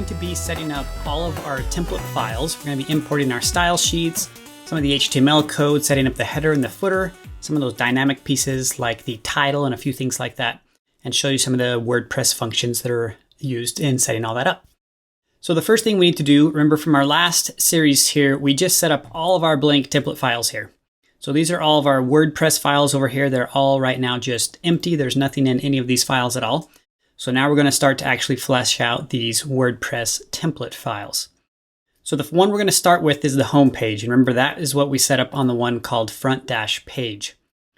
going to be setting up all of our template files. We're going to be importing our style sheets, some of the HTML code, setting up the header and the footer, some of those dynamic pieces like the title and a few things like that, and show you some of the WordPress functions that are used in setting all that up. So the first thing we need to do, remember from our last series here, we just set up all of our blank template files here. So these are all of our WordPress files over here. They're all right now just empty. There's nothing in any of these files at all. So now we're going to start to actually flesh out these WordPress template files. So the one we're going to start with is the home page. And remember, that is what we set up on the one called front-page.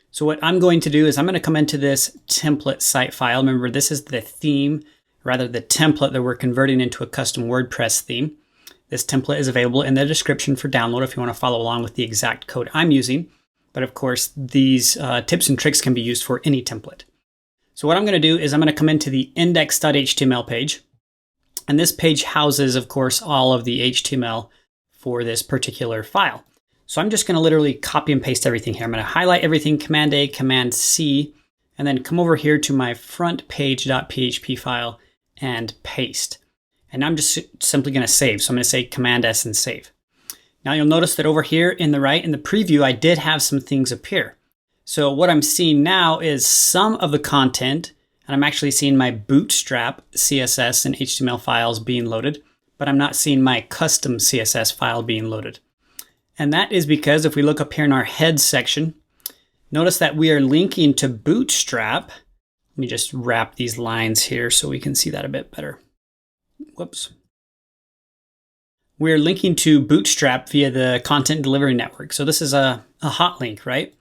So what I'm going to do is I'm going to come into this template site file. Remember, this is the theme, rather the template that we're converting into a custom WordPress theme. This template is available in the description for download if you want to follow along with the exact code I'm using. But of course, these tips and tricks can be used for any template. So what I'm going to do is I'm going to come into the index.html page. And this page houses, of course, all of the HTML for this particular file. So I'm just going to literally copy and paste everything here. I'm going to highlight everything, Command A, Command C, and then come over here to my front-page.php file and paste. And I'm just simply going to save. So I'm going to say Command S and save. Now you'll notice that over here in the right, in the preview, I did have some things appear. So what I'm seeing now is some of the content, and I'm actually seeing my Bootstrap CSS and HTML files being loaded, but I'm not seeing my custom CSS file being loaded. And that is because if we look up here in our head section, notice that we are linking to Bootstrap. Let me just wrap these lines here so we can see that a bit better. Whoops. We're linking to Bootstrap via the Content Delivery Network. So this is a hot link, right?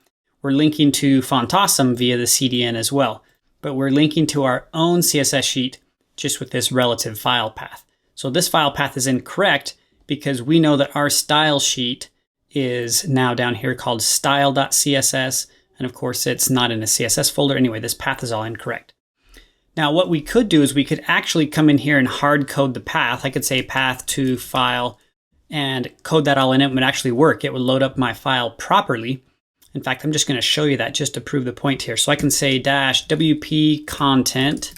We're linking to Fontawesome via the CDN as well, but we're linking to our own CSS sheet just with this relative file path. So this file path is incorrect because we know that our style sheet is now down here called style.css. And of course, it's not in a CSS folder. Anyway, this path is all incorrect. Now, what we could do is we could actually come in here and hard code the path. I could say path to file and code that all in. It would actually work. It would load up my file properly. In fact, I'm just going to show you that just to prove the point here. So I can say dash WP content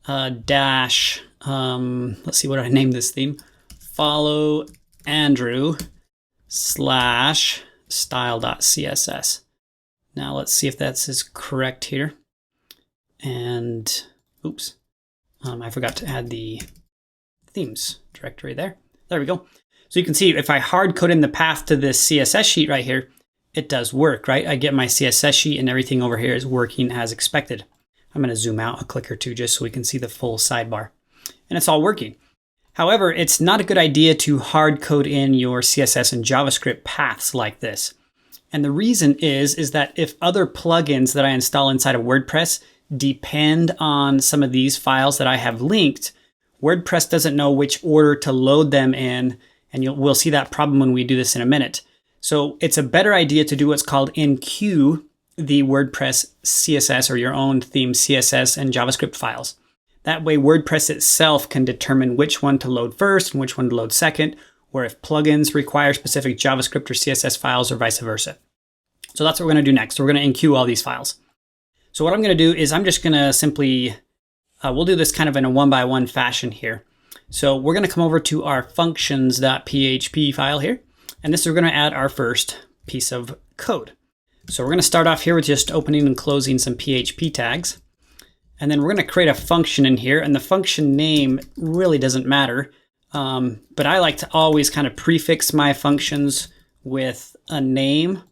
dash, let's see what I named this theme, follow Andrew slash style.css. Now let's see if that's correct here. And oops, I forgot to add the themes directory there. There we go. So you can see if I hard code in the path to this CSS sheet right here, it does work, right? I get my CSS sheet and everything over here is working as expected. I'm going to zoom out a click or two just so we can see the full sidebar. And it's all working. However, it's not a good idea to hard code in your CSS and JavaScript paths like this. And the reason is that if other plugins that I install inside of WordPress depend on some of these files that I have linked, WordPress doesn't know which order to load them in. And we'll see that problem when we do this in a minute. So it's a better idea to do what's called enqueue the WordPress CSS or your own theme CSS and JavaScript files. That way WordPress itself can determine which one to load first and which one to load second, or if plugins require specific JavaScript or CSS files or vice versa. So that's what we're going to do next. We're going to enqueue all these files. So what I'm going to do is I'm just going to simply, we'll do this kind of in a one-by-one fashion here. So we're going to come over to our functions.php file here. And this is we're going to add our first piece of code. So we're going to start off here with just opening and closing some PHP tags. And then we're going to create a function in here. And the function name really doesn't matter. But I like to always kind of prefix my functions with a name,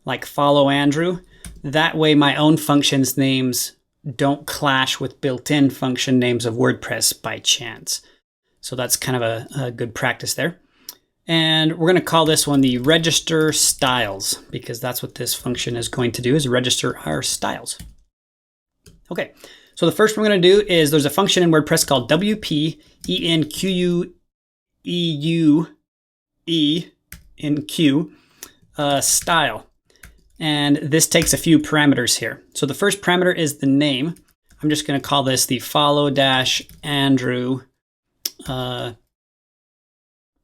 like follow Andrew. That way my own functions names don't clash with built-in function names of WordPress by chance. So that's kind of a good practice there. And we're going to call this one the register styles, because that's what this function is going to do, is register our styles. Okay, so the first one we're going to do is there's a function in WordPress called WP enqueue style. And this takes a few parameters here. So the first parameter is the name. I'm just going to call this the follow-Andrew.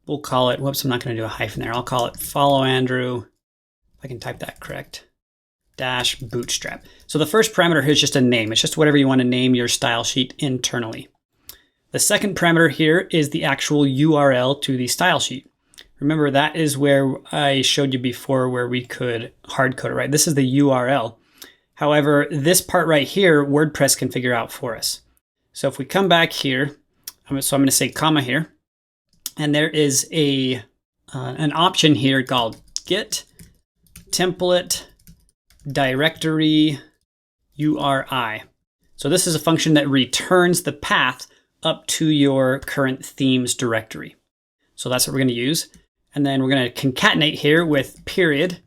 We'll call it, whoops, I'm not going to do a hyphen there. I'll call it follow Andrew, if I can type that correct, dash bootstrap. So the first parameter here is just a name. It's just whatever you want to name your style sheet internally. The second parameter here is the actual URL to the style sheet. Remember, that is where I showed you before where we could hard code it, right? This is the URL. However, this part right here, WordPress can figure out for us. So if we come back here, so I'm going to say comma here, and there is an option here called get template directory URI. So this is a function that returns the path up to your current themes directory. So that's what we're going to use. And then we're going to concatenate here with period.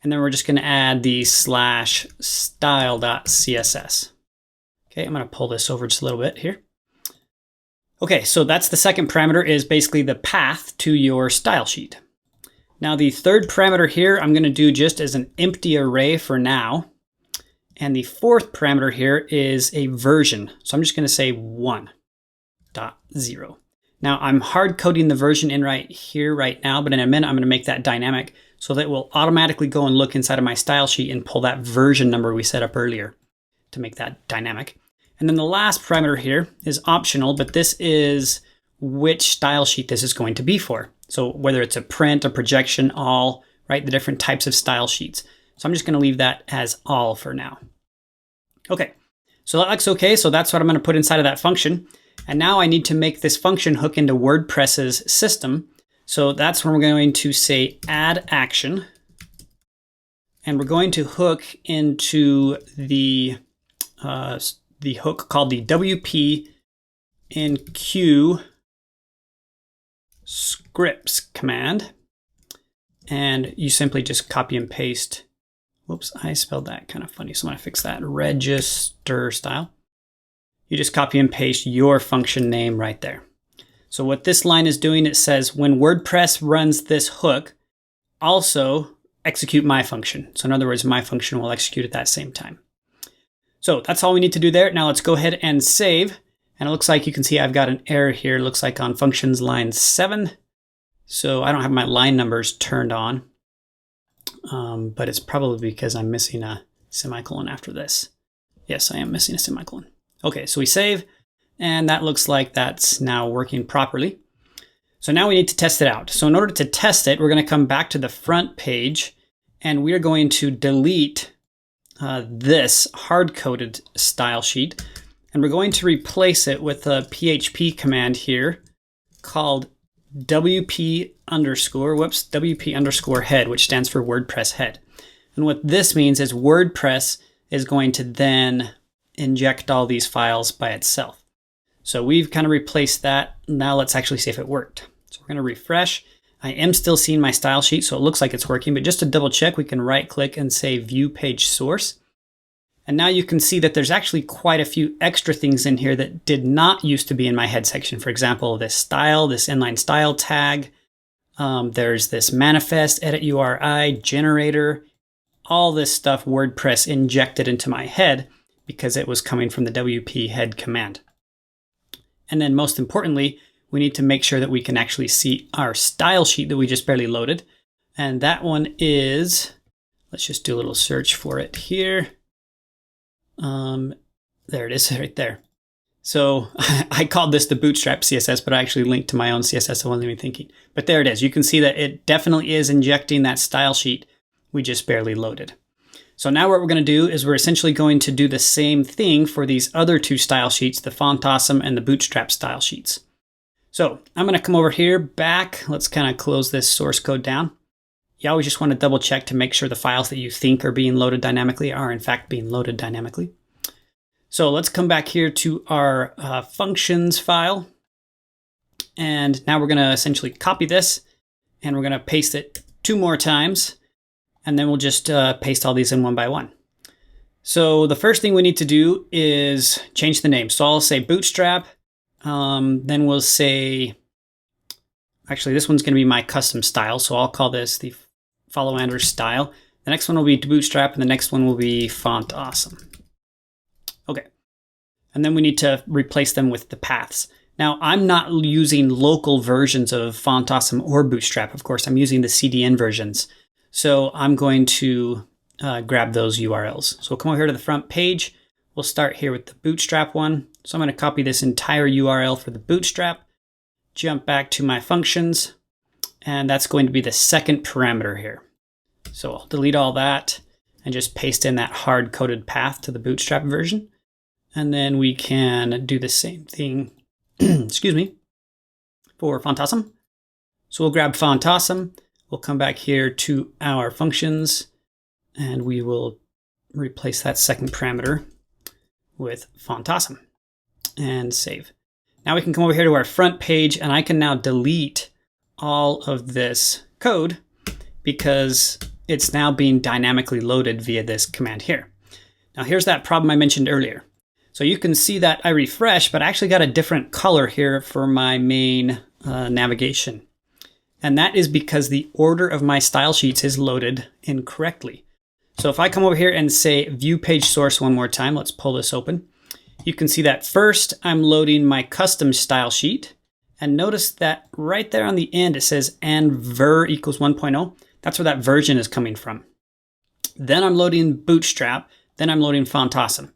And then we're just going to add the /style.css. Okay, I'm going to pull this over just a little bit here. Okay, so that's the second parameter, is basically the path to your style sheet. Now the third parameter here, I'm going to do just as an empty array for now. And the fourth parameter here is a version. So I'm just going to say 1.0. Now I'm hard coding the version in right here right now, but in a minute I'm going to make that dynamic so that it will automatically go and look inside of my style sheet and pull that version number we set up earlier to make that dynamic. And then the last parameter here is optional, but this is which style sheet this is going to be for. So whether it's a print, a projection, all, right? The different types of style sheets. So I'm just going to leave that as all for now. Okay, so that looks okay. So that's what I'm going to put inside of that function. And now I need to make this function hook into WordPress's system. So that's when we're going to say add action. And we're going to hook into the hook called the WP in queue scripts command. And you simply just copy and paste. Whoops, I spelled that kind of funny. So I'm going to fix that. Register style. You just copy and paste your function name right there. So what this line is doing, it says when WordPress runs this hook, also execute my function. So in other words, my function will execute at that same time. So that's all we need to do there. Now let's go ahead and save. And it looks like you can see I've got an error here. It looks like on functions line 7. So I don't have my line numbers turned on. But it's probably because I'm missing a semicolon after this. Yes, I am missing a semicolon. Okay, so we save, and that looks like that's now working properly. So now we need to test it out. So in order to test it, we're going to come back to the front page, and we're going to delete this hard-coded style sheet, and we're going to replace it with a PHP command here called WP underscore head, which stands for WordPress head. And what this means is WordPress is going to then inject all these files by itself. So we've kind of replaced that. Now let's actually see if it worked. So we're going to refresh. I am still seeing my style sheet, so it looks like it's working, but just to double check, we can right click and say view page source. And now you can see that there's actually quite a few extra things in here that did not used to be in my head section. For example, this style, this inline style tag. There's this manifest, edit URI, generator, all this stuff WordPress injected into my head because it was coming from the WP head command. And then most importantly, we need to make sure that we can actually see our style sheet that we just barely loaded. And that one is, let's just do a little search for it here. There it is right there. So I called this the Bootstrap CSS, but I actually linked to my own CSS. I wasn't even thinking. But there it is. You can see that it definitely is injecting that style sheet we just barely loaded. So now what we're going to do is we're essentially going to do the same thing for these other two style sheets, the Font Awesome and the Bootstrap style sheets. So I'm going to come over here back. Let's kind of close this source code down. You always just want to double check to make sure the files that you think are being loaded dynamically are in fact being loaded dynamically. So let's come back here to our functions file. And now we're going to essentially copy this and we're going to paste it 2 more times. And then we'll just paste all these in one by one. So the first thing we need to do is change the name. So I'll say Bootstrap. Then we'll say, actually this one's going to be my custom style. So I'll call this the Follow Andrew style. The next one will be Bootstrap and the next one will be Font Awesome. Okay. And then we need to replace them with the paths. Now I'm not using local versions of Font Awesome or Bootstrap. Of course, I'm using the CDN versions. So I'm going to grab those URLs. So we'll come over here to the front page. We'll start here with the Bootstrap one. So I'm going to copy this entire URL for the Bootstrap, jump back to my functions, and that's going to be the second parameter here. So I'll delete all that and just paste in that hard-coded path to the Bootstrap version. And then we can do the same thing, excuse me, for FontAwesome. So we'll grab FontAwesome, we'll come back here to our functions, and we will replace that second parameter with FontAwesome and save. Now we can come over here to our front page, and I can now delete all of this code because it's now being dynamically loaded via this command here. Now here's that problem I mentioned earlier. So you can see that I refresh, but I actually got a different color here for my main navigation. And that is because the order of my style sheets is loaded incorrectly. So if I come over here and say view page source one more time, let's pull this open. You can see that first I'm loading my custom style sheet. And notice that right there on the end, it says and ver equals 1.0. That's where that version is coming from. Then I'm loading Bootstrap. Then I'm loading FontAwesome.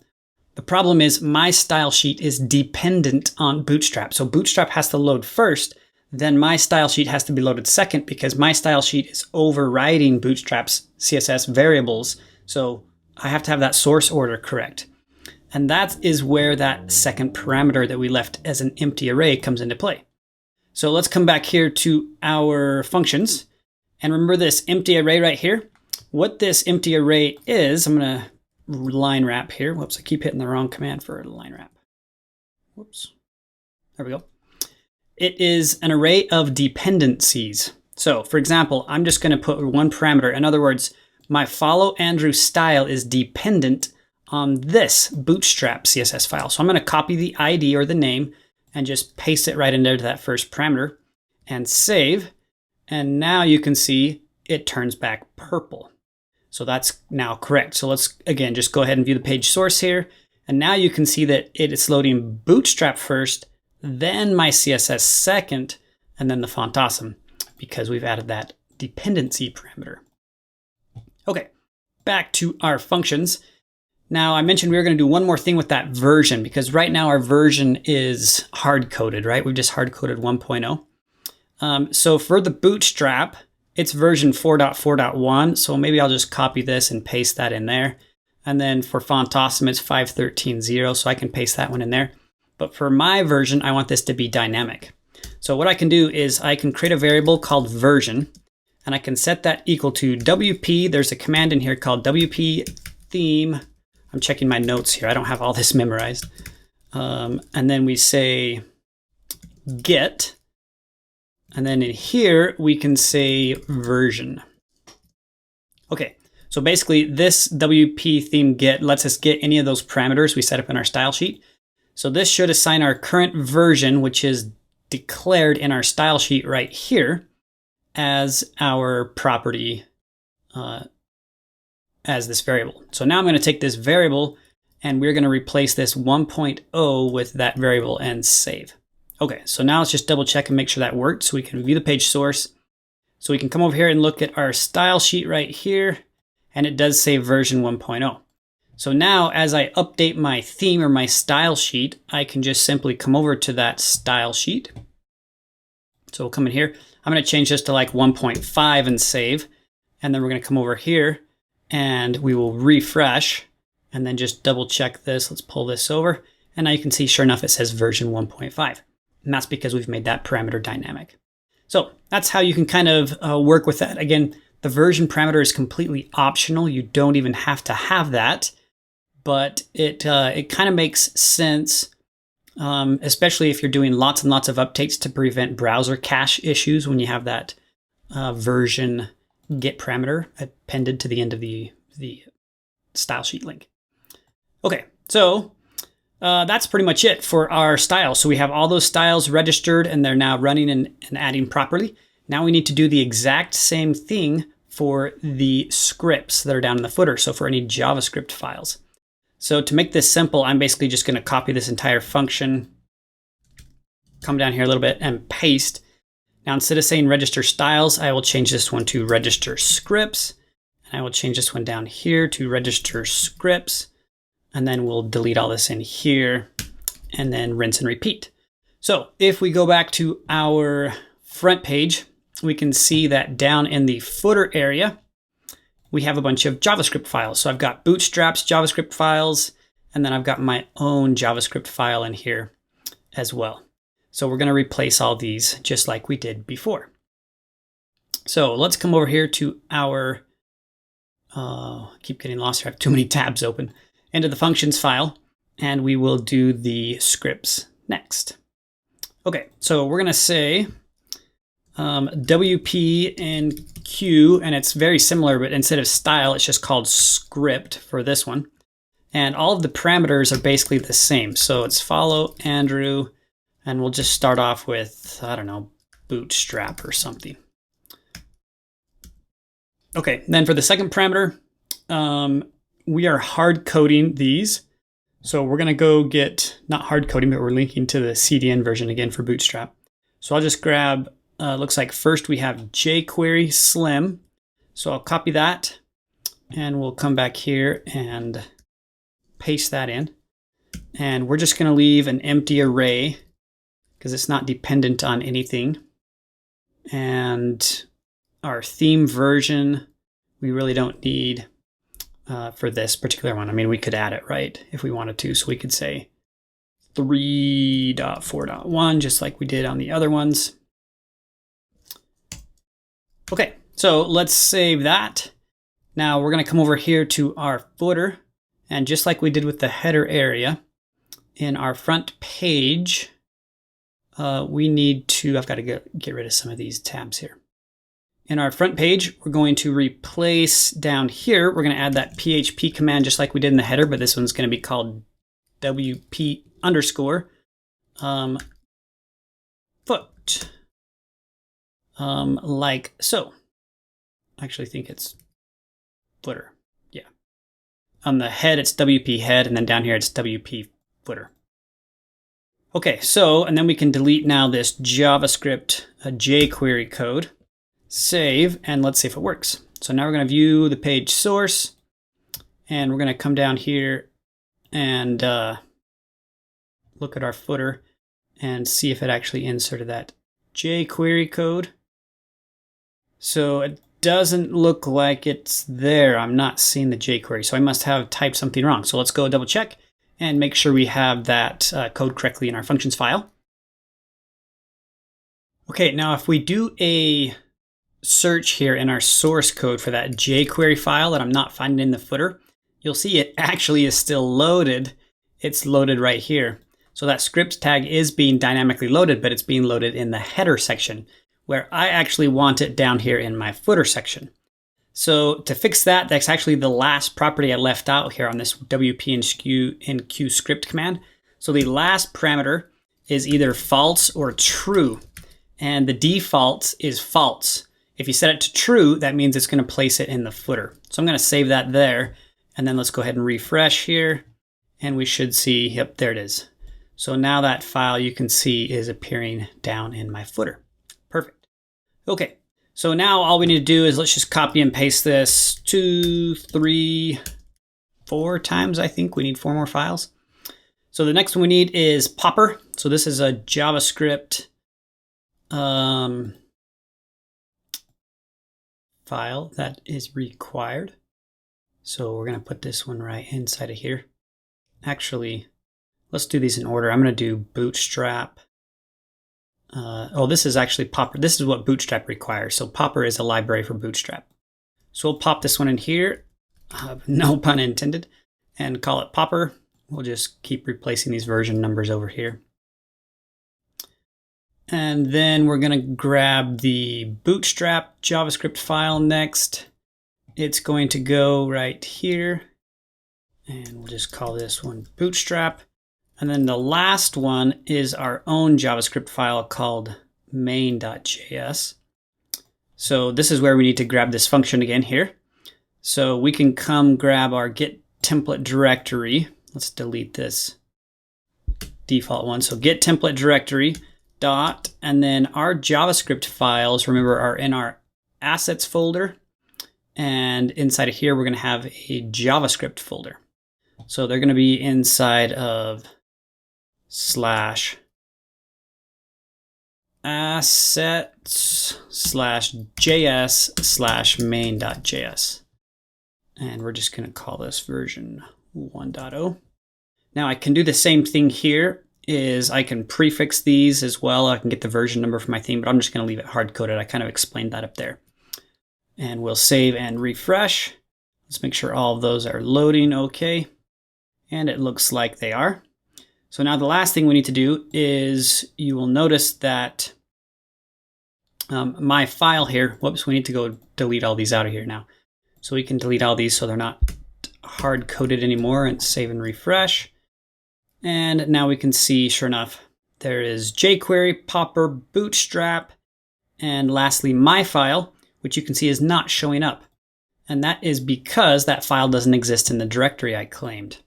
The problem is my style sheet is dependent on Bootstrap. So Bootstrap has to load first, then my style sheet has to be loaded second because my style sheet is overriding Bootstrap's CSS variables. So I have to have that source order correct. And that is where that second parameter that we left as an empty array comes into play. So let's come back here to our functions. And remember this empty array right here? What this empty array is, I'm going to line wrap here. Whoops, I keep hitting the wrong command for a line wrap. Whoops. There we go. It is an array of dependencies. So for example, I'm just going to put one parameter. In other words, my follow Andrew style is dependent on this Bootstrap CSS file. So I'm going to copy the ID or the name and just paste it right in there to that first parameter and save. And now you can see it turns back purple. So that's now correct. So let's again just go ahead and view the page source here. And now you can see that it is loading Bootstrap first, then my CSS second, and then the FontAwesome because we've added that dependency parameter. Okay, back to our functions. Now I mentioned we were going to do one more thing with that version because right now our version is hard-coded, right? We've just hard-coded 1.0. So for the Bootstrap, it's version 4.4.1. So maybe I'll just copy this and paste that in there. And then for FontAwesome, it's 5.13.0. So I can paste that one in there. But for my version, I want this to be dynamic. So what I can do is I can create a variable called version, and I can set that equal to WP. There's a command in here called WP theme. I'm checking my notes here. I don't have all this memorized. And then we say get. And then in here, we can say version. Okay, so basically this WP theme get lets us get any of those parameters we set up in our style sheet. So this should assign our current version, which is declared in our style sheet right here, as our property as this variable. So now I'm going to take this variable and we're going to replace this 1.0 with that variable and save. Okay, so now let's just double check and make sure that worked so we can view the page source. So we can come over here and look at our style sheet right here, and it does say version 1.0. So now as I update my theme or my style sheet, I can just simply come over to that style sheet. So we'll come in here. I'm going to change this to like 1.5 and save. And then we're going to come over here and we will refresh and then just double check this. Let's pull this over. And now you can see, sure enough, it says version 1.5. And that's because we've made that parameter dynamic. So that's how you can kind of work with that. Again, the version parameter is completely optional. You don't even have to have that. But it kind of makes sense, especially if you're doing lots and lots of updates to prevent browser cache issues when you have that version get parameter appended to the end of the style sheet link. Okay, so that's pretty much it for our styles. So we have all those styles registered and they're now running and adding properly. Now we need to do the exact same thing for the scripts that are down in the footer. So for any JavaScript files. So to make this simple, I'm basically just going to copy this entire function, come down here a little bit and paste. Now, instead of saying register styles, I will change this one to register scripts. And I will change this one down here to register scripts. And then we'll delete all this in here. and then rinse and repeat. So if we go back to our front page, we can see that down in the footer area, we have a bunch of JavaScript files. So I've got Bootstrap's JavaScript files, and then I've got my own JavaScript file in here as well. So we're going to replace all these just like we did before. So let's come over here to our, I keep getting lost here, I have too many tabs open, into the functions file, and we will do the scripts next. Okay, so we're going to say WP and Q, and it's very similar, but instead of style, it's just called script for this one. And all of the parameters are basically the same. So it's follow Andrew, and we'll just start off with, I don't know, Bootstrap or something. Okay, then for the second parameter, we are hard coding these. So we're going to go get, not hard coding, but we're linking to the CDN version again for Bootstrap. So I'll just grab, looks like first we have jQuery Slim. So I'll copy that and we'll come back here and paste that in. And we're just going to leave an empty array because it's not dependent on anything. And our theme version, we really don't need for this particular one. I mean, we could add it, right, if we wanted to. So we could say 3.4.1, just like we did on the other ones. Okay, so let's save that. Now we're going to come over here to our footer. And just like we did with the header area, in our front page, we need to, I've got to get rid of some of these tabs here. In our front page, we're going to replace down here, we're going to add that PHP command just like we did in the header, but this one's going to be called WP underscore foot, like so. I actually think it's footer, yeah. On the head, it's WP head, and then down here, it's WP footer. Okay, so, and then we can delete now this JavaScript jQuery code. Save, and let's see if it works. So now we're going to view the page source, and we're going to come down here and look at our footer and see if it actually inserted that jQuery code. So it doesn't look like it's there. I'm not seeing the jQuery, so I must have typed something wrong. So let's go double check and make sure we have that code correctly in our functions file. Okay, now if we do a search here in our source code for that jQuery file that I'm not finding in the footer, you'll see it actually is still loaded. It's loaded right here. So that script tag is being dynamically loaded, but it's being loaded in the header section where I actually want it down here in my footer section. So to fix that, that's actually the last property I left out here on this WP and Q script command. So the last parameter is either false or true, and the default is false. If you set it to true, that means it's going to place it in the footer. So I'm going to save that there, and then let's go ahead and refresh here, and we should see, yep, there it is. So now that file you can see is appearing down in my footer. Perfect. Okay, so now all we need to do is let's just copy and paste this 2, 3, 4 times, I think. We need 4 more files. So the next one we need is Popper. So this is a JavaScript file that is required. So we're going to put this one right inside of here. Actually, let's do these in order. I'm going to do Bootstrap. This is actually Popper. This is what Bootstrap requires. So Popper is a library for Bootstrap. So we'll pop this one in here, no pun intended, and call it Popper. We'll just keep replacing these version numbers over here. And then we're going to grab the Bootstrap JavaScript file next. It's going to go right here. And we'll just call this one Bootstrap. And then the last one is our own JavaScript file called main.js. So this is where we need to grab this function again here. So we can come grab our get template directory. Let's delete this default one. So get template directory dot, and then our JavaScript files, remember, are in our assets folder. And inside of here, we're going to have a JavaScript folder. So they're going to be inside of slash assets slash js slash main.js. And we're just going to call this version 1.0. Now I can do the same thing here, is I can prefix these as well. I can get the version number for my theme, but I'm just going to leave it hard-coded. I kind of explained that up there. And we'll save and refresh. Let's make sure all of those are loading okay. And it looks like they are. So now the last thing we need to do is, you will notice that my file here, whoops, we need to go delete all these out of here now. So we can delete all these so they're not hard-coded anymore, and save and refresh. And now we can see, sure enough, there is jQuery, Popper, Bootstrap, and lastly my file, which you can see is not showing up. And that is because that file doesn't exist in the directory I claimed.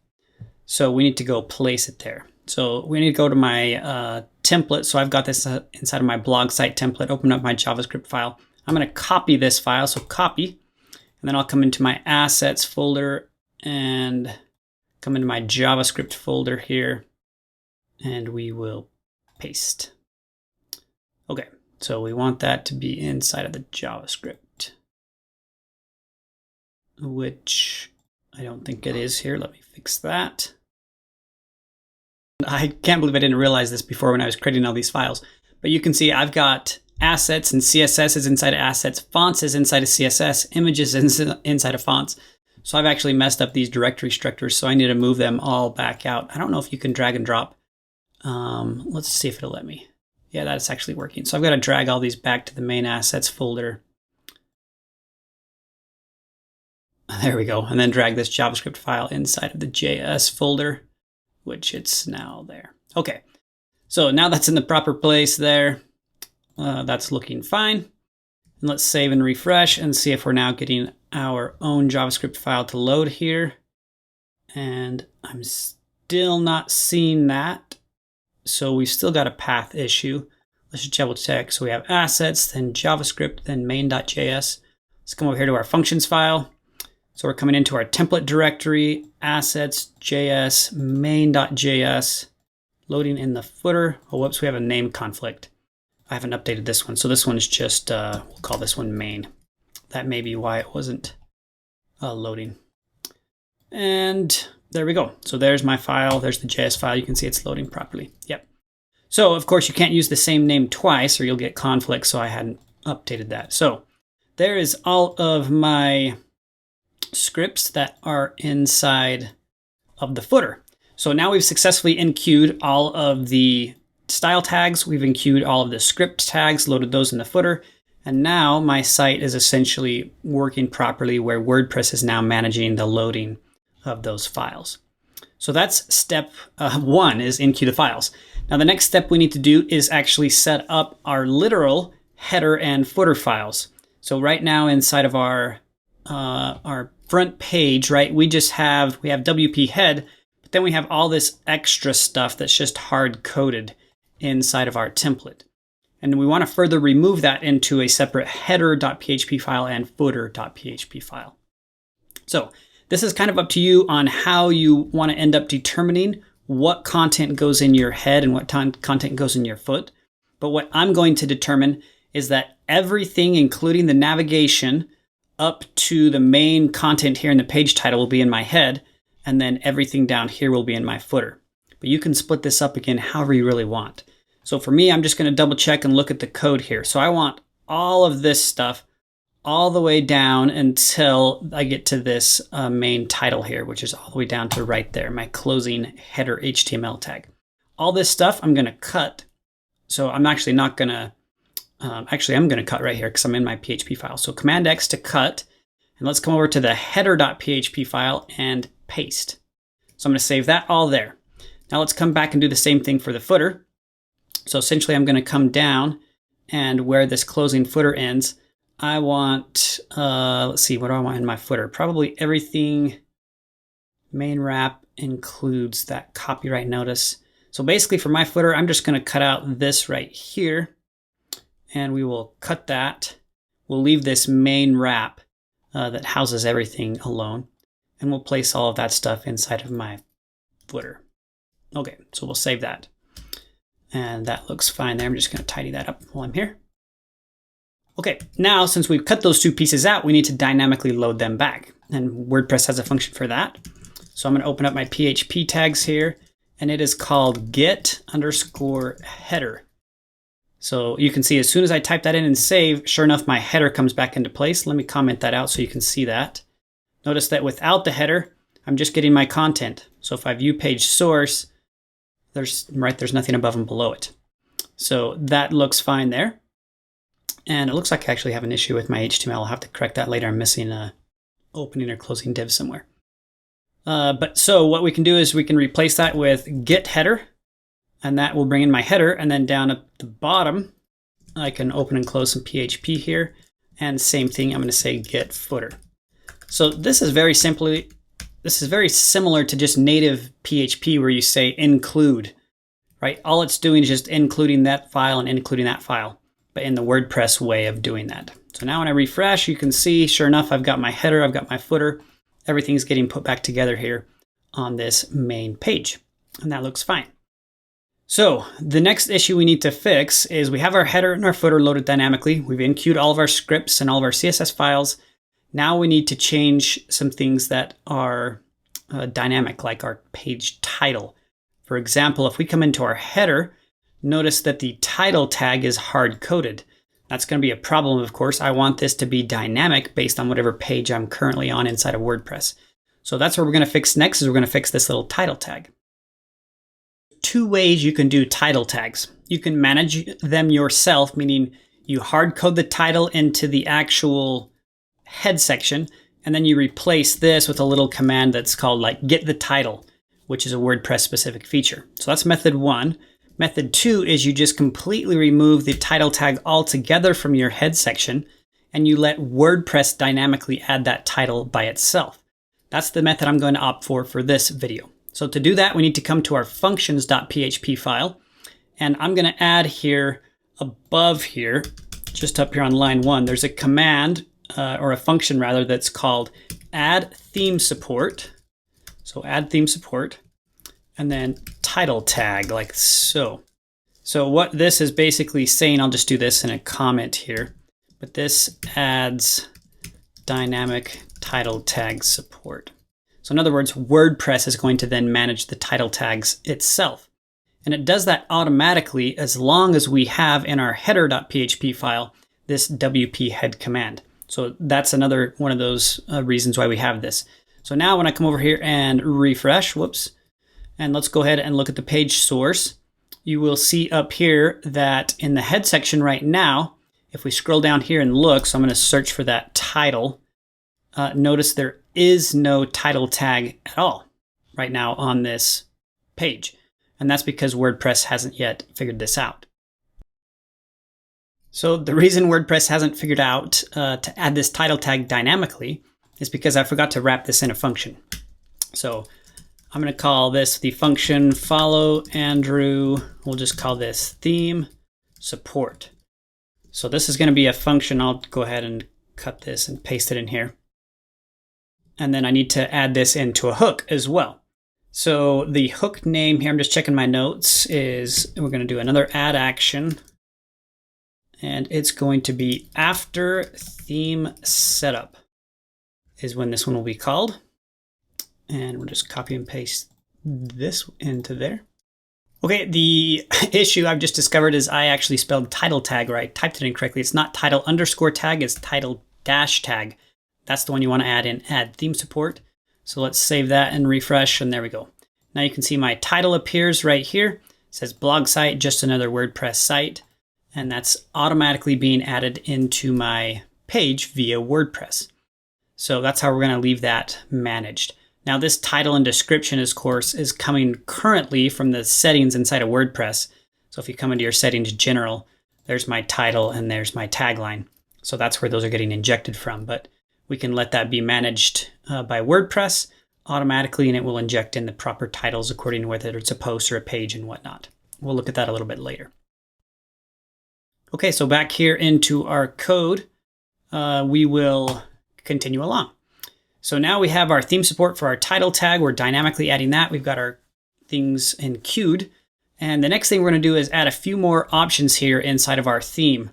So we need to go place it there. So we need to go to my template. So I've got this inside of my blog site template, open up my JavaScript file. I'm going to copy this file, so copy, and then I'll come into my assets folder and come into my JavaScript folder here, and we will paste. Okay, so we want that to be inside of the JavaScript, which I don't think it is here. Let me fix that. I can't believe I didn't realize this before when I was creating all these files, but you can see I've got assets, and CSS is inside of assets, fonts is inside of CSS, images inside of fonts. So I've actually messed up these directory structures, so I need to move them all back out. I don't know if you can drag and drop. Let's see if it'll let me. Yeah, that's actually working. So I've got to drag all these back to the main assets folder. There we go. And then drag this JavaScript file inside of the JS folder, which it's now there. Okay, so now that's in the proper place there. That's looking fine. And let's save and refresh and see if we're now getting our own JavaScript file to load here. And I'm still not seeing that. So we've still got a path issue. Let's just double check. So we have assets, then JavaScript, then main.js. Let's come over here to our functions file. So we're coming into our template directory, assets, JS, main.js, loading in the footer. Oh, whoops, we have a name conflict. I haven't updated this one. So this one's just, we'll call this one main. That may be why it wasn't loading. And there we go. So there's my file. There's the JS file. You can see it's loading properly. Yep. So of course you can't use the same name twice or you'll get conflict. So I hadn't updated that. So there is all of my scripts that are inside of the footer. So now we've successfully enqueued all of the style tags. We've enqueued all of the script tags, loaded those in the footer. And now my site is essentially working properly where WordPress is now managing the loading of those files. So that's step one, is enqueue the files. Now the next step we need to do is actually set up our literal header and footer files. So right now inside of our front page, right, we have WP head, but then we have all this extra stuff that's just hard coded inside of our template. And we want to further remove that into a separate header.php file and footer.php file. So this is kind of up to you on how you want to end up determining what content goes in your head and what content goes in your foot. But what I'm going to determine is that everything, including the navigation up to the main content here in the page title, will be in my head, and then everything down here will be in my footer. But you can split this up again however you really want. So for me, I'm just going to double check and look at the code here. So I want all of this stuff all the way down until I get to this main title here, which is all the way down to right there, my closing header HTML tag. All this stuff I'm going to cut. So I'm actually not going to, I'm going to cut right here because I'm in my PHP file. So Command X to cut, and let's come over to the header.php file and paste. So I'm going to save that all there. Now let's come back and do the same thing for the footer. So essentially I'm going to come down, and where this closing footer ends, I want, let's see, what do I want in my footer? Probably everything. Main wrap includes that copyright notice. So basically for my footer, I'm just going to cut out this right here, and we will cut that. We'll leave this main wrap that houses everything alone, and we'll place all of that stuff inside of my footer. Okay, so we'll save that. And that looks fine there. I'm just going to tidy that up while I'm here. Okay, now since we've cut those two pieces out, we need to dynamically load them back. And WordPress has a function for that. So I'm going to open up my PHP tags here, and it is called get_header. So you can see as soon as I type that in and save, sure enough, my header comes back into place. Let me comment that out so you can see that. Notice that without the header, I'm just getting my content. So if I view page source, there's nothing above and below it. So that looks fine there. And it looks like I actually have an issue with my HTML. I'll have to correct that later. I'm missing a opening or closing div somewhere. So what we can do is we can replace that with get header, and that will bring in my header. And then down at the bottom, I can open and close some PHP here. And same thing, I'm going to say get footer. So this is very similar to just native PHP where you say include, right? All it's doing is just including that file and including that file, but in the WordPress way of doing that. So now when I refresh, you can see, sure enough, I've got my header, I've got my footer. Everything's getting put back together here on this main page, and that looks fine. So the next issue we need to fix is we have our header and our footer loaded dynamically. We've enqueued all of our scripts and all of our CSS files. Now we need to change some things that are dynamic, like our page title. For example, if we come into our header, notice that the title tag is hard-coded. That's going to be a problem, of course. I want this to be dynamic based on whatever page I'm currently on inside of WordPress. So that's what we're going to fix next, is we're going to fix this little title tag. Two ways you can do title tags. You can manage them yourself, meaning you hard code the title into the actual head section, and then you replace this with a little command that's called like get the title, which is a WordPress specific feature. So that's method one. Method two is you just completely remove the title tag altogether from your head section, and you let WordPress dynamically add that title by itself. That's the method I'm going to opt for this video. So to do that, we need to come to our functions.php file, and I'm going to add here above here, just up here on line 1, there's a command or a function rather that's called add theme support. So add theme support, and then title tag like so. So what this is basically saying, I'll just do this in a comment here, but this adds dynamic title tag support. So in other words, WordPress is going to then manage the title tags itself. And it does that automatically as long as we have in our header.php file this WP head command. So that's another one of those reasons why we have this. So now when I come over here and refresh, and let's go ahead and look at the page source, you will see up here that in the head section right now, if we scroll down here and look, so I'm going to search for that title, notice there is no title tag at all right now on this page. And that's because WordPress hasn't yet figured this out. So the reason WordPress hasn't figured out to add this title tag dynamically is because I forgot to wrap this in a function. So I'm going to call this the function follow Andrew. We'll just call this theme support. So this is going to be a function. I'll go ahead and cut this and paste it in here. And then I need to add this into a hook as well. So the hook name here, I'm just checking my notes, is we're going to do another add action. And it's going to be after theme setup is when this one will be called. And we'll just copy and paste this into there. Okay, the issue I've just discovered is I actually spelled title tag right. Typed it incorrectly. It's not title underscore tag, it's title dash tag. That's the one you want to add in add theme support. So let's save that and refresh, and there we go. Now you can see my title appears right here. It says blog site, just another WordPress site. And that's automatically being added into my page via WordPress. So that's how we're going to leave that managed. Now this title and description, of course, is coming currently from the settings inside of WordPress. So if you come into your settings general, there's my title and there's my tagline. So that's where those are getting injected from. But we can let that be managed by WordPress automatically, and it will inject in the proper titles according to whether it's a post or a page and whatnot. We'll look at that a little bit later. Okay, so back here into our code, we will continue along. So now we have our theme support for our title tag. We're dynamically adding that. We've got our things enqueued. And the next thing we're going to do is add a few more options here inside of our theme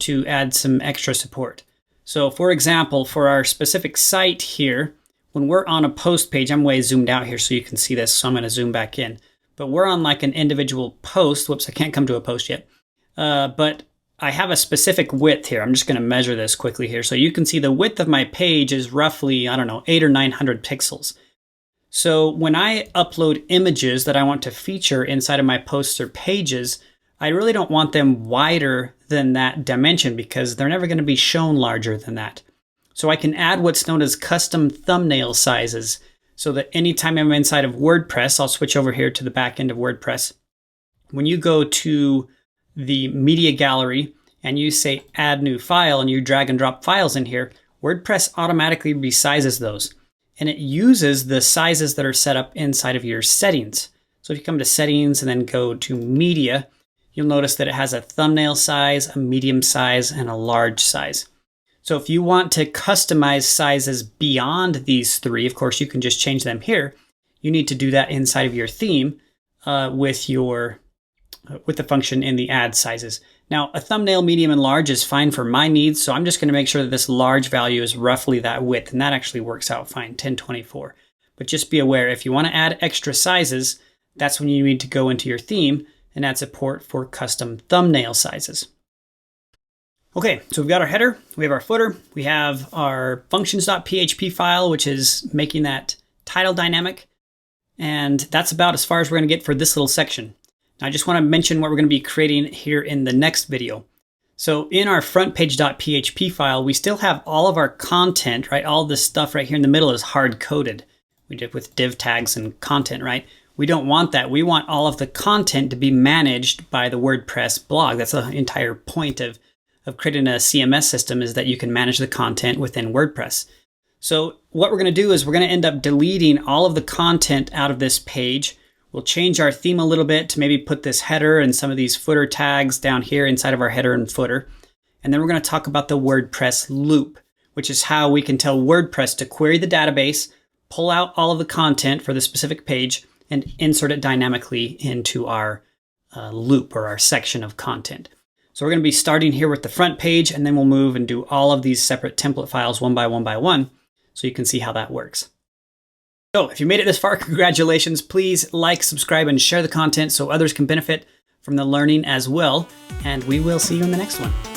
to add some extra support. So for example, for our specific site here, when we're on a post page, I'm way zoomed out here so you can see this, so I'm going to zoom back in. But we're on like an individual post. Whoops, I can't come to a post yet. But I have a specific width here. I'm just going to measure this quickly here. So you can see the width of my page is roughly, I don't know, 800 or 900 pixels. So when I upload images that I want to feature inside of my posts or pages, I really don't want them wider than that dimension because they're never going to be shown larger than that. So I can add what's known as custom thumbnail sizes so that anytime I'm inside of WordPress, I'll switch over here to the back end of WordPress. When you go to the media gallery and you say add new file and you drag and drop files in here, WordPress automatically resizes those. And it uses the sizes that are set up inside of your settings. So if you come to settings and then go to media, you'll notice that it has a thumbnail size, a medium size, and a large size. So if you want to customize sizes beyond these three, of course, you can just change them here. You need to do that inside of your theme with the function in the add sizes. Now, a thumbnail, medium, and large is fine for my needs, so I'm just going to make sure that this large value is roughly that width, and that actually works out fine, 1024. But just be aware, if you want to add extra sizes, that's when you need to go into your theme and add support for custom thumbnail sizes. Okay, so we've got our header, we have our footer, we have our functions.php file, which is making that title dynamic, and that's about as far as we're going to get for this little section. I just want to mention what we're going to be creating here in the next video. So in our frontpage.php file, we still have all of our content, right? All this stuff right here in the middle is hard coded. We did with div tags and content, right? We don't want that. We want all of the content to be managed by the WordPress blog. That's the entire point of creating a CMS system, is that you can manage the content within WordPress. So what we're going to do is we're going to end up deleting all of the content out of this page. We'll change our theme a little bit to maybe put this header and some of these footer tags down here inside of our header and footer. And then we're going to talk about the WordPress loop, which is how we can tell WordPress to query the database, pull out all of the content for the specific page, and insert it dynamically into our loop or our section of content. So we're going to be starting here with the front page, and then we'll move and do all of these separate template files one by one, so you can see how that works. So if you made it this far, congratulations. Please like, subscribe, and share the content so others can benefit from the learning as well. And we will see you in the next one.